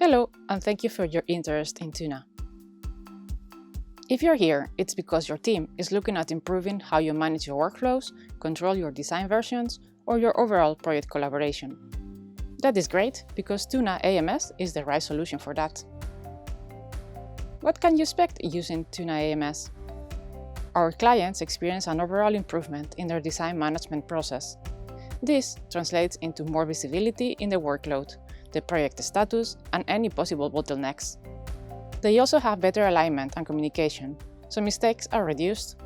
Hello, and thank you for your interest in Twona. If you're here, it's because your team is looking at improving how you manage your workflows, control your design versions, or your overall project collaboration. That is great, because Twona AMS is the right solution for that. What can you expect using Twona AMS? Our clients experience an overall improvement in their design management process. This translates into more visibility in the workload, the project status, and any possible bottlenecks. They also have better alignment and communication, so mistakes are reduced.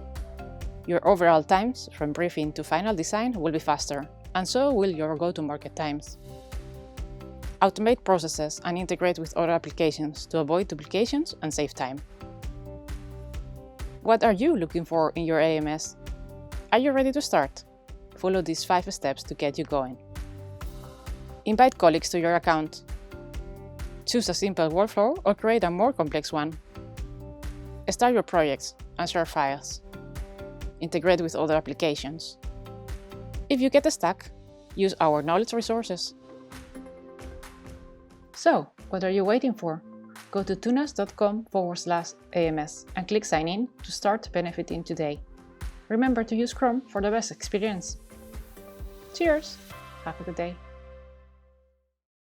Your overall times from briefing to final design will be faster, and so will your go-to-market times. Automate processes and integrate with other applications to avoid duplications and save time. What are you looking for in your AMS? Are you ready to start? Follow these 5 steps to get you going. Invite colleagues to your account. Choose a simple workflow or create a more complex one. Start your projects and share files. Integrate with other applications. If you get stuck, use our knowledge resources. So, what are you waiting for? Go to twonas.com/AMS and click Sign In to start benefiting today. Remember to use Chrome for the best experience. Cheers! Have a good day.